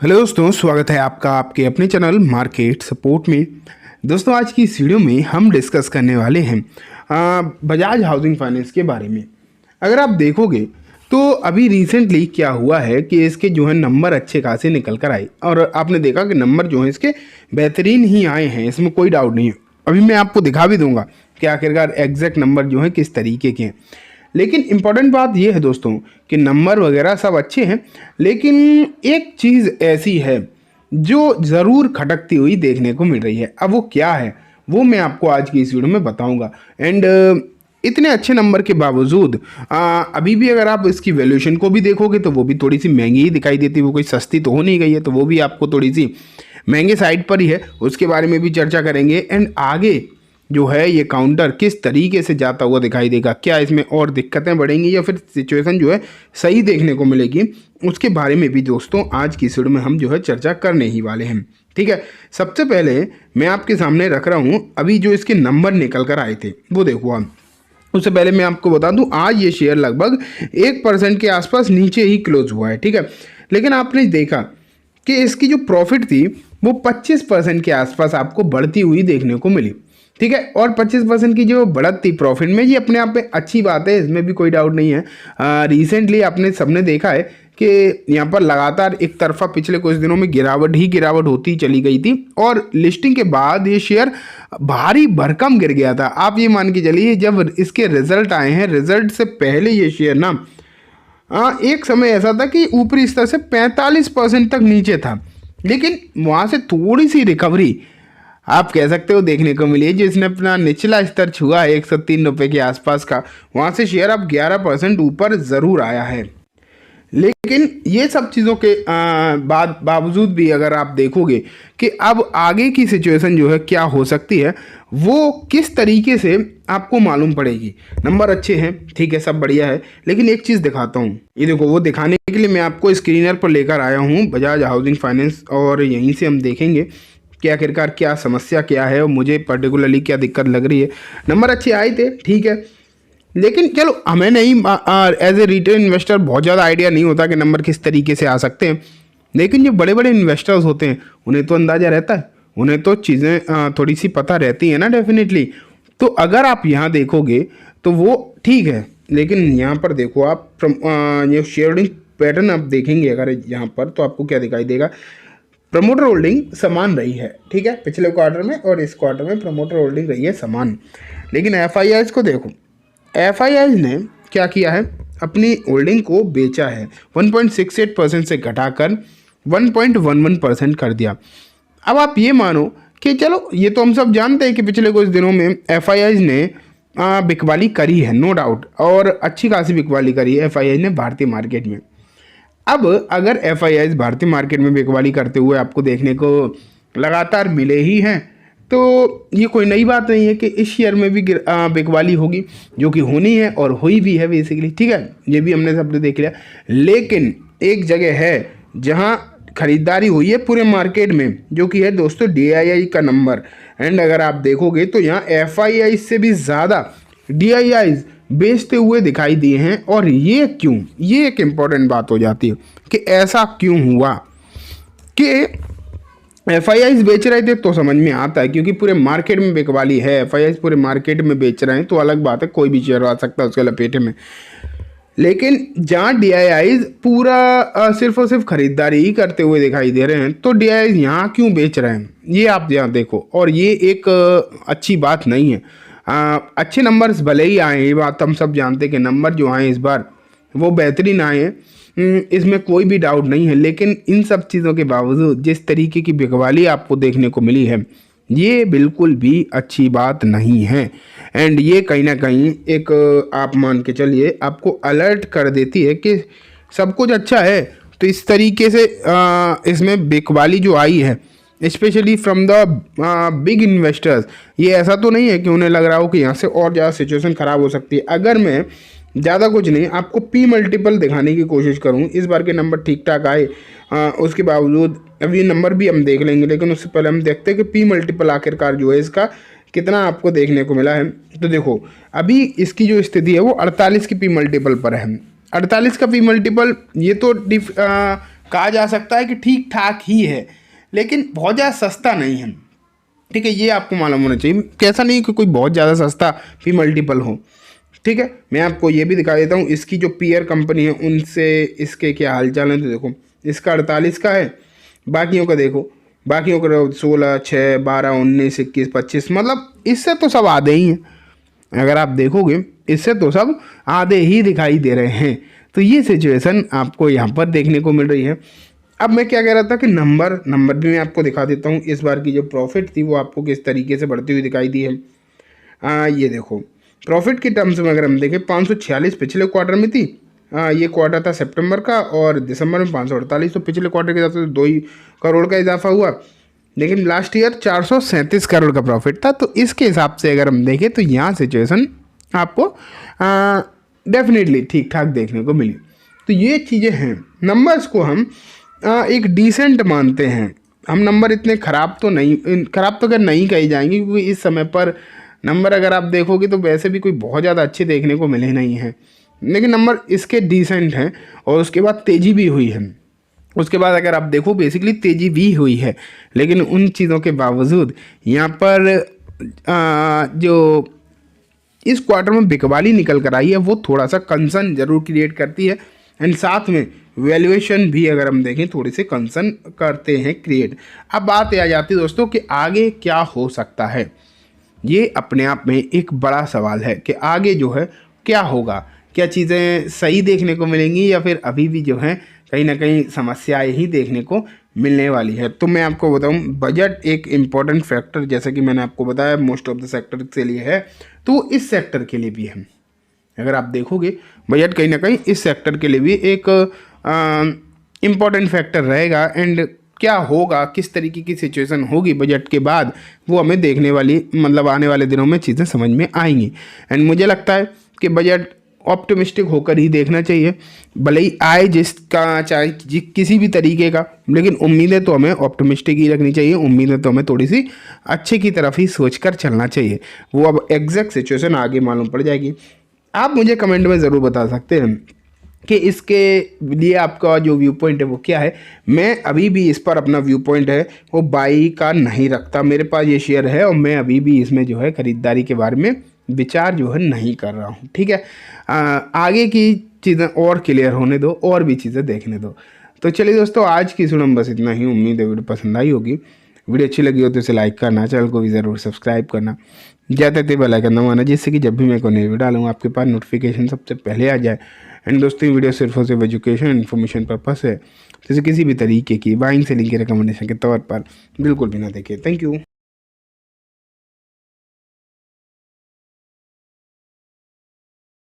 Hello दोस्तों, स्वागत है आपका आपके अपने चैनल मार्केट सपोर्ट में। दोस्तों, आज की इस वीडियो में हम डिस्कस करने वाले हैं बजाज हाउसिंग फाइनेंस के बारे में। अगर आप देखोगे तो अभी रिसेंटली क्या हुआ है कि इसके जो है नंबर अच्छे खासे निकल कर आए और आपने देखा कि नंबर जो है इसके बेहतरीन ही आए हैं, इसमें कोई डाउट नहीं है। अभी मैं आपको दिखा भी दूंगा कि आखिरकार एग्जैक्ट नंबर जो है किस तरीके के हैं। लेकिन इम्पॉर्टेंट बात यह है दोस्तों कि नंबर वगैरह सब अच्छे हैं, लेकिन एक चीज़ ऐसी है जो ज़रूर खटकती हुई देखने को मिल रही है। अब वो क्या है वो मैं आपको आज की इस वीडियो में बताऊंगा। एंड इतने अच्छे नंबर के बावजूद अभी भी अगर आप इसकी वैल्यूएशन को भी देखोगे तो वो भी थोड़ी सी महंगी ही दिखाई देती है। वो कोई सस्ती तो हो नहीं गई है, तो वो भी आपको थोड़ी सी महंगे साइड पर ही है। उसके बारे में भी चर्चा करेंगे। एंड आगे जो है ये काउंटर किस तरीके से जाता हुआ दिखाई देगा, क्या इसमें और दिक्कतें बढ़ेंगी या फिर सिचुएशन जो है सही देखने को मिलेगी, उसके बारे में भी दोस्तों आज की वीडियो में हम जो है चर्चा करने ही वाले हैं। ठीक है, सबसे पहले मैं आपके सामने रख रहा हूँ अभी जो इसके नंबर निकल कर आए थे वो देखो आप। उससे पहले मैं आपको बता दूं आज ये शेयर लगभग 1% के आसपास नीचे ही क्लोज हुआ है। ठीक है, लेकिन आपने देखा कि इसकी जो प्रॉफिट थी वो 25% के आसपास आपको बढ़ती हुई देखने को मिली। ठीक है, और 25% की जो बढ़त थी प्रॉफिट में, ये अपने आप में अच्छी बात है, इसमें भी कोई डाउट नहीं है। रिसेंटली आपने सबने देखा है कि यहाँ पर लगातार एक तरफा पिछले कुछ दिनों में गिरावट होती चली गई थी और लिस्टिंग के बाद ये शेयर भारी भरकम गिर गया था। आप ये मान के चलिए जब इसके रिजल्ट आए हैं, रिजल्ट से पहले ये शेयर ना एक समय ऐसा था कि ऊपरी स्तर से 45% तक नीचे था, लेकिन वहाँ से थोड़ी सी रिकवरी आप कह सकते हो देखने को मिली है। जिसने अपना निचला स्तर छुआ है 103 रुपये के आसपास का, वहाँ से शेयर अब 11% ऊपर ज़रूर आया है। लेकिन ये सब चीज़ों के बावजूद भी अगर आप देखोगे कि अब आगे की सिचुएशन जो है क्या हो सकती है, वो किस तरीके से आपको मालूम पड़ेगी। नंबर अच्छे हैं, ठीक है, सब बढ़िया है, लेकिन एक चीज़ दिखाता हूँ। ये देखो, वो दिखाने के लिए मैं आपको स्क्रीनर पर लेकर आया हूँ बजाज हाउसिंग फाइनेंस, और यहीं से हम देखेंगे कि आखिरकार क्या समस्या क्या है और मुझे पर्टिकुलरली क्या दिक्कत लग रही है। नंबर अच्छे आए थे, ठीक है, लेकिन चलो हमें नहीं एज ए रिटेल इन्वेस्टर बहुत ज़्यादा आइडिया नहीं होता कि नंबर किस तरीके से आ सकते हैं। लेकिन जो बड़े बड़े इन्वेस्टर्स होते हैं उन्हें तो अंदाज़ा रहता है, उन्हें तो चीज़ें थोड़ी सी पता रहती हैं ना, डेफिनेटली। तो अगर आप यहाँ देखोगे तो वो ठीक है, लेकिन यहाँ पर देखो आप ये शेयरिंग पैटर्न आप देखेंगे अगर यहाँ पर, तो आपको क्या दिखाई देगा। प्रमोटर होल्डिंग समान रही है, ठीक है, पिछले क्वार्टर में और इस क्वार्टर में प्रमोटर होल्डिंग रही है समान। लेकिन एफआईआईज को देखो, एफआईआईज ने क्या किया है, अपनी होल्डिंग को बेचा है, 1.68% से घटाकर 1.11% कर दिया। अब आप ये मानो कि चलो ये तो हम सब जानते हैं कि पिछले कुछ दिनों में एफआईआईज ने बिकवाली करी है, नो डाउट, और अच्छी खासी बिकवाली करी है एफआईआईज ने भारतीय मार्केट में। अब अगर एफआईआईज भारतीय मार्केट में बिकवाली करते हुए आपको देखने को लगातार मिले ही हैं, तो ये कोई नई बात नहीं है कि इस शेयर में भी बिकवाली होगी, जो कि होनी है और हुई भी है बेसिकली। ठीक है, ये भी हमने सब देख लिया। लेकिन एक जगह है जहां खरीदारी हुई है पूरे मार्केट में, जो कि है दोस्तों डीआईआई का नंबर। एंड अगर आप देखोगे तो यहाँ एफआईआई से भी ज़्यादा डीआईआईज बेचते हुए दिखाई दिए हैं। और ये क्यों, ये एक इम्पॉर्टेंट बात हो जाती है कि ऐसा क्यों हुआ कि एफआईआईज बेच रहे थे, तो समझ में आता है क्योंकि पूरे मार्केट में बिकवाली है। एफआईआईज पूरे मार्केट में बेच रहे हैं तो अलग बात है, कोई भी शेयर आ सकता है उसके लपेटे में। लेकिन जहाँ डीआईआईज पूरा सिर्फ और सिर्फ खरीदारी ही करते हुए दिखाई दे रहे हैं, तो डीआईआईज यहाँ क्यों बेच रहे हैं, ये आप यहाँ देखो। और ये एक अच्छी बात नहीं है। अच्छे नंबर्स भले ही आए, ये बात हम सब जानते हैं कि नंबर जो आए इस बार वो बेहतरीन आए हैं, इसमें कोई भी डाउट नहीं है। लेकिन इन सब चीज़ों के बावजूद जिस तरीके की बिकवाली आपको देखने को मिली है, ये बिल्कुल भी अच्छी बात नहीं है। एंड ये कहीं ना कहीं एक आप मान के चलिए आपको अलर्ट कर देती है कि सब कुछ अच्छा है, तो इस तरीके से इसमें बिकवाली जो आई है specially from the big investors, ये ऐसा तो नहीं है कि उन्हें लग रहा हो कि यहाँ से और ज़्यादा सिचुएशन ख़राब हो सकती है। अगर मैं ज़्यादा कुछ नहीं आपको पी मल्टीपल दिखाने की कोशिश करूँ, इस बार के नंबर ठीक ठाक आए, उसके बावजूद अब ये नंबर भी हम देख लेंगे, लेकिन उससे पहले हम देखते हैं कि पी मल्टीपल आखिरकार जो है इसका कितना आपको देखने को मिला है। तो देखो अभी इसकी जो स्थिति है वो 48 की पी मल्टीपल पर है। 48 का पी मल्टीपल ये तो कहा जा सकता है कि ठीक ठाक ही है, लेकिन बहुत ज़्यादा सस्ता नहीं है। ठीक है, ये आपको मालूम होना चाहिए। कैसा नहीं कि कोई बहुत ज़्यादा सस्ता भी मल्टीपल हो। ठीक है, मैं आपको ये भी दिखा देता हूँ इसकी जो पीयर कंपनी है उनसे इसके क्या हालचाल है। तो देखो इसका 48 का है, बाकियों का देखो, बाकियों का 16, 6, 12, 19, 21, 25, मतलब इससे तो सब आधे ही हैं। अगर आप देखोगे इससे तो सब आधे ही दिखाई दे रहे हैं। तो ये सिचुएशन आपको यहाँ पर देखने को मिल रही है। अब मैं क्या कह रहा था कि नंबर भी मैं आपको दिखा देता हूँ। इस बार की जो प्रॉफिट थी वो आपको किस तरीके से बढ़ती हुई दिखाई दी है। ये देखो प्रॉफिट के टर्म्स में अगर हम देखें 546 पिछले क्वार्टर में थी। ये क्वार्टर था सितंबर का, और दिसंबर में 548, तो पिछले क्वार्टर के हिसाब से 2 करोड़ का इजाफा हुआ। लेकिन लास्ट ईयर 437 करोड़ का प्रॉफिट था। तो इसके हिसाब से अगर हम देखें तो यहाँ सिचुएशन आपको डेफिनेटली ठीक ठाक देखने को मिली। तो ये चीज़ें हैं। नंबर्स को हम एक डिसेंट मानते हैं। हम नंबर इतने ख़राब तो अगर नहीं कही जाएंगे, क्योंकि इस समय पर नंबर अगर आप देखोगे तो वैसे भी कोई बहुत ज़्यादा अच्छे देखने को मिले नहीं हैं, लेकिन नंबर इसके डिसेंट हैं। और उसके बाद तेज़ी भी हुई है। उसके बाद अगर आप देखो बेसिकली तेज़ी भी हुई है, लेकिन उन चीज़ों के बावजूद यहाँ पर जो इस क्वार्टर में बिकवाली निकल कर आई है वो थोड़ा सा कंसर्न जरूर क्रिएट करती है। एंड साथ में वैल्यूएशन भी अगर हम देखें थोड़ी से कंसर्न करते हैं क्रिएट। अब बात आ जाती है दोस्तों कि आगे क्या हो सकता है। ये अपने आप में एक बड़ा सवाल है कि आगे जो है क्या होगा, क्या चीज़ें सही देखने को मिलेंगी या फिर अभी भी जो है कहीं ना कहीं समस्याएं ही देखने को मिलने वाली है। तो मैं आपको बताऊं बजट एक इम्पॉर्टेंट फैक्टर, जैसा कि मैंने आपको बताया मोस्ट ऑफ द सेक्टर के लिए है, तो इस सेक्टर के लिए भी है। अगर आप देखोगे बजट कहीं ना कहीं इस सेक्टर के लिए भी एक इम्पॉर्टेंट फैक्टर रहेगा। एंड क्या होगा, किस तरीके की सिचुएशन होगी बजट के बाद, वो हमें देखने वाली मतलब आने वाले दिनों में चीज़ें समझ में आएंगी। एंड मुझे लगता है कि बजट ऑप्टिमिस्टिक होकर ही देखना चाहिए, भले ही आए जिसका चाहे किसी भी तरीके का, लेकिन उम्मीदें तो हमें ऑप्टिमिस्टिक ही रखनी चाहिए। उम्मीदें तो हमें थोड़ी सी अच्छे की तरफ ही सोचकर चलना चाहिए। वो अब एग्जैक्ट सिचुएशन आगे मालूम पड़ जाएगी। आप मुझे कमेंट में ज़रूर बता सकते हैं कि इसके लिए आपका जो व्यू पॉइंट है वो क्या है। मैं अभी भी इस पर अपना व्यू पॉइंट है वो बाई का नहीं रखता। मेरे पास ये शेयर है और मैं अभी भी इसमें जो है ख़रीदारी के बारे में विचार जो है नहीं कर रहा हूँ। ठीक है, आगे की चीज़ें और क्लियर होने दो, और भी चीज़ें देखने दो। तो चलिए दोस्तों, आज की सुनम बस इतना ही। उम्मीद है वीडियो पसंद आई होगी। वीडियो अच्छी लगी हो तो इसे लाइक करना, चैनल को भी ज़रूर सब्सक्राइब करना, ज़्यादा से बेल आइकन दबाना, जिससे कि जब भी मैं कोई नई वीडियो डालूँ आपके पास नोटिफिकेशन सबसे पहले आ जाए। एंड दोस्तों वीडियो सिर्फ और सिर्फ एजुकेशन इन्फॉर्मेशन पर्पस है, जैसे किसी भी तरीके की बाइंग सेलिंग के रिकमेंडेशन के तौर पर बिल्कुल भी ना देखें। Thank you.